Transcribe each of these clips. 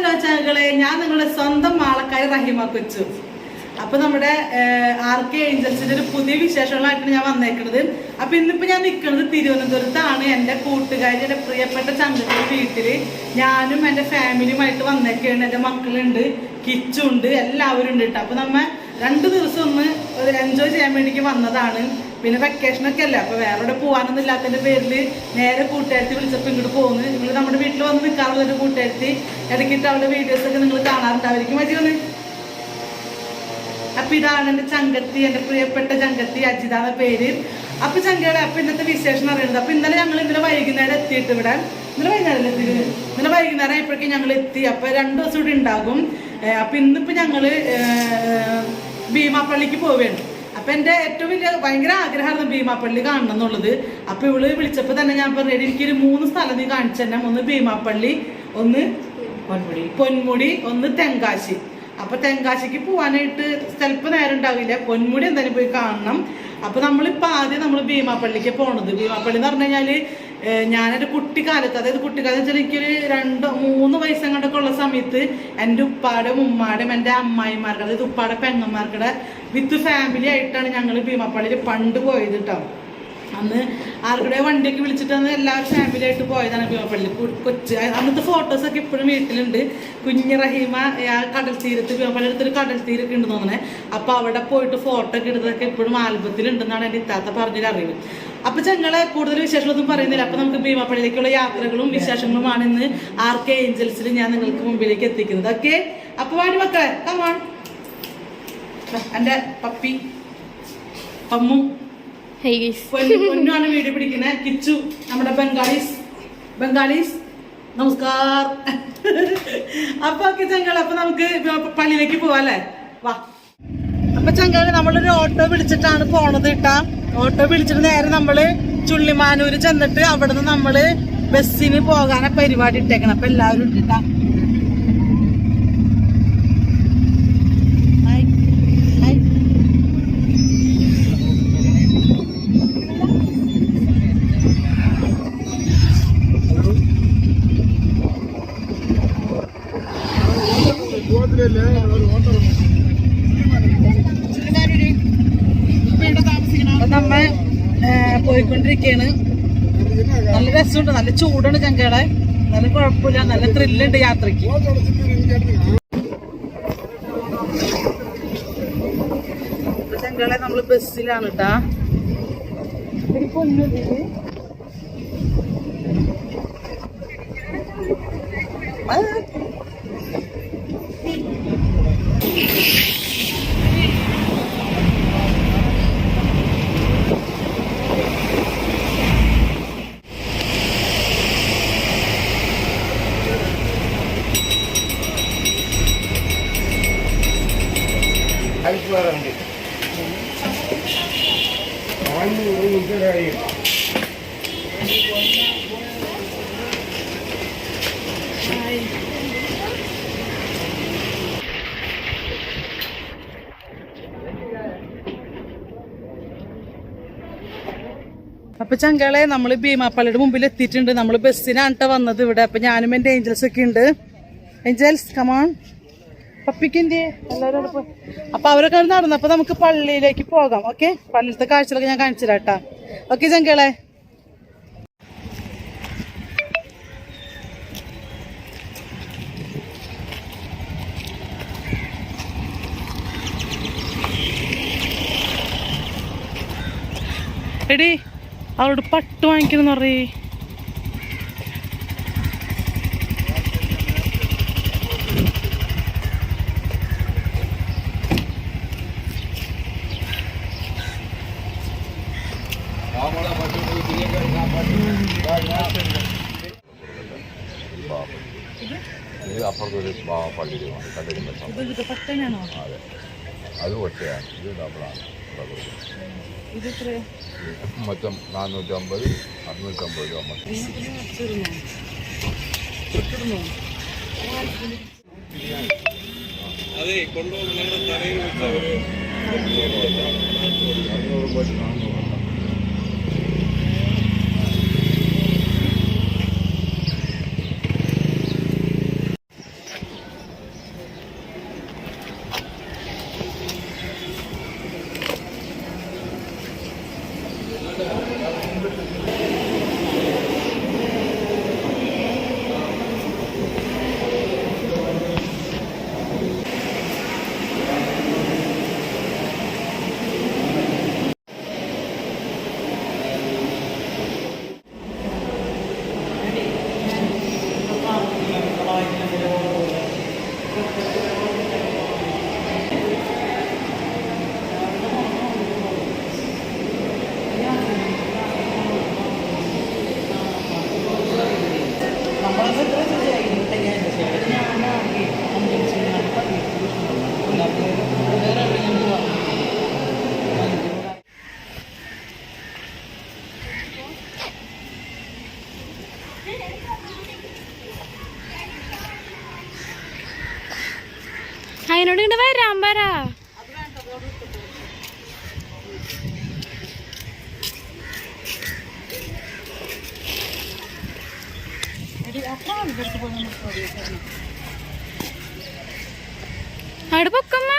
Hello ചാനലുകളെ, ഞാൻ നിങ്ങളുടെ സ്വന്തം മാളക്കാരി റഹിമ കൊച്ചു. അപ്പൊ നമ്മുടെ RK ഏഞ്ചൽസിന്റെ ഒരു പുതിയ വിശേഷങ്ങളായിട്ടാണ് ഞാൻ വന്നേക്കുന്നത്. അപ്പൊ ഇന്നിപ്പോ ഞാൻ നിൽക്കുന്നത് തിരുവനന്തപുരത്താണ്. എൻ്റെ കൂട്ടുകാരി, എൻ്റെ പ്രിയപ്പെട്ട ചന്ദ്രന്റെ വീട്ടില് ഞാനും എൻ്റെ ഫാമിലിയുമായിട്ട് വന്നേക്കാണ്. എൻ്റെ മക്കളുണ്ട്, കിച്ചുണ്ട്, എല്ലാവരും ഉണ്ട് കേട്ടോ. അപ്പൊ നമ്മ 2 ദിവസം ഒന്ന് ഒരു എൻജോയ് ചെയ്യാൻ വേണ്ടിക്ക് വന്നതാണ്. പിന്നെ വെക്കേഷനൊക്കെ അല്ലേ, അപ്പൊ വേറെ ഇവിടെ പോകാനൊന്നും ഇല്ലാത്തതിന്റെ പേരില് നേരെ കൂട്ടുകാരത്തി വിളിച്ചപ്പോൾ ഇങ്ങോട്ട് പോകുന്നു. നിങ്ങൾ നമ്മുടെ വീട്ടിൽ വന്ന് നിൽക്കാറുള്ള കൂട്ടുകാരത്തി ഇടയ്ക്കിട്ട് അവളുടെ വീഡിയോസ് ഒക്കെ നിങ്ങൾ കാണാറുണ്ടായിരിക്കും. മതിയൊന്ന്. അപ്പൊ ഇതാണ് എൻ്റെ ചങ്കത്തി, എൻ്റെ പ്രിയപ്പെട്ട ചങ്കത്തി, അജിതാണ് പേര്. അപ്പൊ ചങ്കയുടെ അപ്പൊ ഇന്നത്തെ വിശേഷം അറിയുന്നത്. അപ്പൊ ഇന്നലെ വൈകുന്നേരം എത്തിയിട്ട് ഇവിടെ ഇന്നലെ വൈകുന്നേരം ആയപ്പോഴേക്കും ഞങ്ങൾ എത്തി. അപ്പൊ 2 ദിവസം ഇവിടെ ഉണ്ടാകും. അപ്പൊ ഇന്നിപ്പോ ഞങ്ങള് ഭീമാപ്പള്ളിക്ക് പോവുകയാണ്. അപ്പൊ എൻ്റെ ഏറ്റവും വലിയ ഭയങ്കര ആഗ്രഹമായിരുന്നു ഭീമാപ്പള്ളി കാണണം എന്നുള്ളത്. അപ്പൊ ഇവള് വിളിച്ചപ്പോ തന്നെ ഞാൻ പറഞ്ഞത് എനിക്കൊരു 3 സ്ഥലം നീ കാണിച്ചു തന്നെ. ഒന്ന് ഭീമാപ്പള്ളി, ഒന്ന് പൊന്മുടി, ഒന്ന് തെങ്കാശി. അപ്പൊ തെങ്കാശിക്ക് പോവാനായിട്ട് ചിലപ്പോൾ നേരം ഉണ്ടാവില്ല. പൊന്മുടി എന്തായാലും പോയി കാണണം. അപ്പൊ നമ്മളിപ്പോൾ ആദ്യം നമ്മൾ ഭീമാപ്പള്ളിക്ക് പോണത്. ഭീമാപ്പള്ളി എന്ന് പറഞ്ഞു കഴിഞ്ഞാല് ഞാനെൻ്റെ കുട്ടിക്കാലത്ത്, അതായത് കുട്ടിക്കാലത്ത് വെച്ചാൽ എനിക്കൊരു 2-3 വയസ്സങ്ങോട്ടൊക്കെ ഉള്ള സമയത്ത് എൻ്റെ ഉപ്പാടും ഉമ്മാടും എൻ്റെ അമ്മായിമാരുടെ, അതായത് ഉപ്പാടെ പെങ്ങന്മാരുടെ വിത്ത് ഫാമിലി ആയിട്ടാണ് ഞങ്ങൾ ഭീമാപ്പള്ളിയിൽ പണ്ട് പോയത് കേട്ടോ. അന്ന് ആർക്കുടെ വണ്ടിയൊക്കെ വിളിച്ചിട്ടാണ് എല്ലാവരും ഫാമിലി ആയിട്ട് പോയതാണ് ഭീമാപ്പള്ളി കൊച്ച്. അന്നത്തെ ഫോട്ടോസൊക്കെ ഇപ്പോഴും വീട്ടിലുണ്ട്. കുഞ്ഞ് റഹീമ കടൽ തീരത്ത്, ഭീമാപ്പള്ളി അടുത്തൊരു കടൽ തീരൊക്കെ ഉണ്ട് തോന്നണേ. അപ്പൊ അവിടെ പോയിട്ട് ഫോട്ടോ ഒക്കെ എടുത്തതൊക്കെ ഇപ്പോഴും ആൽബത്തിലുണ്ടെന്നാണ് എൻ്റെ ഇത്താത്ത പറഞ്ഞൊരു അറിവ്. അപ്പൊ ഞങ്ങളെ കൂടുതൽ വിശേഷങ്ങളൊന്നും പറയുന്നില്ല. അപ്പൊ നമുക്ക് ഭീമാപ്പള്ളിയിലേക്കുള്ള യാത്രകളും വിശേഷങ്ങളുമാണ് ഇന്ന് RK ഏഞ്ചൽസിൽ ഞാൻ നിങ്ങൾക്ക് മുമ്പിലേക്ക് എത്തിക്കുന്നത്. ഓക്കെ, അപ്പൊ വാടി മക്കളെ, കമാൺ. എൻ്റെ പപ്പി പമ്മു പൊന്നുമാണ് വീഡിയോ പിടിക്കുന്നത്. കിച്ചു നമ്മുടെ ബംഗാളീസ് നമസ്കാരം. അപ്പൊ ഓക്കെ ചങ്കള, അപ്പൊ നമുക്ക് പള്ളിയിലേക്ക് പോവാ അല്ലേ, വാ. അപ്പൊ ചങ്കള നമ്മളൊരു ഓട്ടോ വിളിച്ചിട്ടാണ് പോണത് കേട്ടാ. ഓട്ടോ വിളിച്ചിട്ട് നേരെ നമ്മള് ചുള്ളിമാനൂര് ചെന്നിട്ട് അവിടുന്ന് നമ്മള് ബസ്സിന് പോകാനാ പരിപാടി ഇട്ടേക്കണം. അപ്പൊ എല്ലാവരും ഇട്ടിട്ടാ. നമ്മ പോയിക്കൊണ്ടിരിക്കയാണ്. നല്ല രസമുണ്ട്, നല്ല ചൂടാണ് ചങ്കയുടെ. നല്ല കുഴപ്പമില്ല, നല്ല ത്രില്ലുണ്ട് യാത്രക്ക്. ചങ്കയുടെ നമ്മള് ബസ്സിലാണ് കേട്ടാ. അപ്പൊ ചങ്കളെ നമ്മള് ഭീമാപ്പള്ളിയുടെ മുമ്പിൽ എത്തിയിട്ടുണ്ട്. നമ്മള് ബസ്സിനാണ് വന്നത് ഇവിടെ. അപ്പൊ ഞാനും എന്റെ ഏഞ്ചൽസ് ഒക്കെ ഉണ്ട്. Angeles come on. പപ്പിക്കിന്റെ എല്ലാവരും പോയി. അപ്പൊ അവരൊക്കെ നടന്നപ്പോ നമുക്ക് പള്ളിയിലേക്ക് പോകാം. ഓക്കെ, പള്ളിയിലത്തെ കാഴ്ചകളൊക്കെ ഞാൻ കാണിച്ചു തരാം കേട്ടാ. ഓക്കെ ചങ്കളെ. എടി അവളോട് പട്ട് വാങ്ങിക്കണമെന്ന് പറയേ. അപ്പുറത്തൊരു പള്ളിയിലുമാണ് പട്ടനാണോ? അതെ, അത് ഒറ്റയാണ്. ഇത് ഡബിളാണ്. മൊത്തം 450, 650 രൂപ മൊത്തം. അതെ, കൊണ്ടുപോകുന്ന തലയിൽ വെച്ചവര് 400. അതിനോട് ഇങ്ങോട്ട് വരാൻ പറ. അവിടെ പൊക്കമ്മ.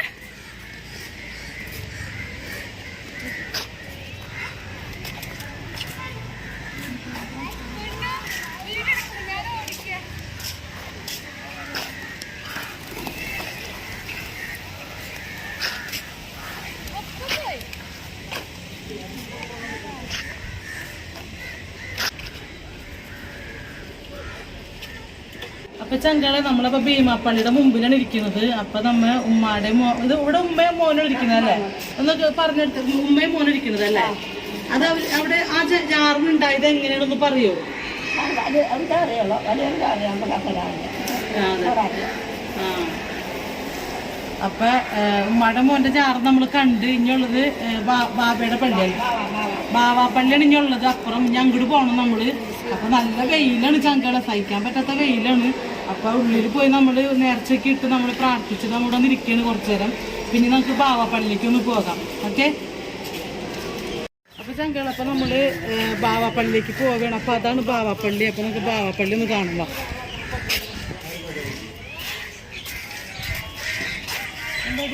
അപ്പൊ ചങ്കളെ നമ്മളിപ്പോ ഭീമാപ്പള്ളിയുടെ മുമ്പിലാണ് ഇരിക്കുന്നത്. അപ്പൊ നമ്മ ഉമ്മാടെ ഇത് ഇവിടെ ഉമ്മയും മോനും ഇരിക്കുന്നത് അല്ലേ? ഒന്ന് പറഞ്ഞെടുത്ത് ഉമ്മയും മോനും ഇരിക്കുന്നത് അല്ലേ? അത് അവിടെ ആ ജാറിനുണ്ടായത് എങ്ങനെയാണെന്ന് പറയോ? അപ്പൊ ഉമ്മാടെ മോന്റെ ജാറ് നമ്മൾ കണ്ട് ഇനിയുള്ളത് ബാബയുടെ പള്ളിയാണ്, ബാവാപ്പള്ളിയാണ് ഇനിയുള്ളത്. അപ്പുറം ഇനി അങ്ങോട്ട് പോകണം നമ്മള്. അപ്പൊ നല്ല വെയിലാണ് ചങ്കളെ, സഹിക്കാൻ പറ്റാത്ത വെയിലാണ്. അപ്പൊ ഉള്ളിൽ പോയി നമ്മള് നേർച്ചയ്ക്ക് ഇട്ട് നമ്മൾ പ്രാർത്ഥിച്ച് നമ്മുടെ ഒന്ന് ഇരിക്കുകയാണ് കുറച്ചു നേരം. പിന്നെ നമുക്ക് ബാവാപ്പള്ളിലേക്ക് ഒന്ന് പോകാം. ഓക്കെ. അപ്പൊ ചങ്കളെ അപ്പൊ നമ്മള് ബാവാപ്പള്ളിലേക്ക് പോവുകയാണ്. അപ്പൊ അതാണ് ബാവാപ്പള്ളി. അപ്പൊ നമുക്ക് ബാവാപ്പള്ളി ഒന്ന് കാണുമ്പോ എന്താ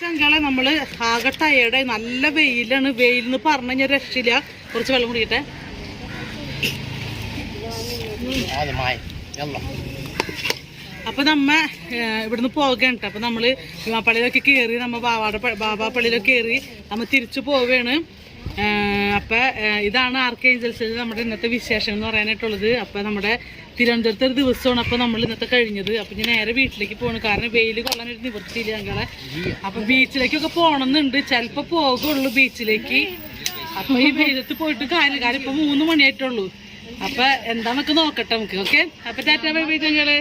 ചങ്കളെ നമ്മള് ആകെ ടയേർഡ്, നല്ല വെയിലാണ്. വെയിലെന്ന് പറഞ്ഞു കഴിഞ്ഞാൽ രക്ഷയില്ല. കുറച്ച് വെള്ളം കുടിക്കട്ടെ. അപ്പൊ നമ്മ ഇവിടുന്ന് പോകണ്ട. അപ്പൊ നമ്മള് ഭീമാപ്പള്ളിയിലൊക്കെ കയറി, നമ്മ ബാബാപ്പള്ളിയിലൊക്കെ കയറി നമ്മ തിരിച്ചു പോവുകയാണ്. അപ്പൊ ഇതാണ് ആർക്കേഞ്ചൽസിൽ നമ്മുടെ ഇന്നത്തെ വിശേഷം എന്ന് പറയാനായിട്ടുള്ളത്. അപ്പൊ നമ്മുടെ തിരുവനന്തപുരത്തെ ഒരു ദിവസമാണ് അപ്പൊ നമ്മൾ ഇന്നത്തെ കഴിഞ്ഞത്. അപ്പൊ ഞാൻ നേരെ വീട്ടിലേക്ക് പോകണം, കാരണം വെയിൽ കൊള്ളാനൊരു നിവൃത്തിയില്ല ഞങ്ങളെ. അപ്പൊ ബീച്ചിലേക്കൊക്കെ പോകണമെന്നുണ്ട്, ചിലപ്പോ പോകുള്ളൂ ബീച്ചിലേക്ക്. അപ്പൊ ഈ വെയിലത്ത് പോയിട്ട് കാര്യം ഇപ്പൊ 3 മണിയായിട്ടുള്ളൂ. അപ്പൊ എന്താന്നൊക്കെ നോക്കട്ടെ നമുക്ക്. ഓക്കെ. അപ്പൊ ടാറ്റാ ബൈ ബൈ ചങ്കളെ.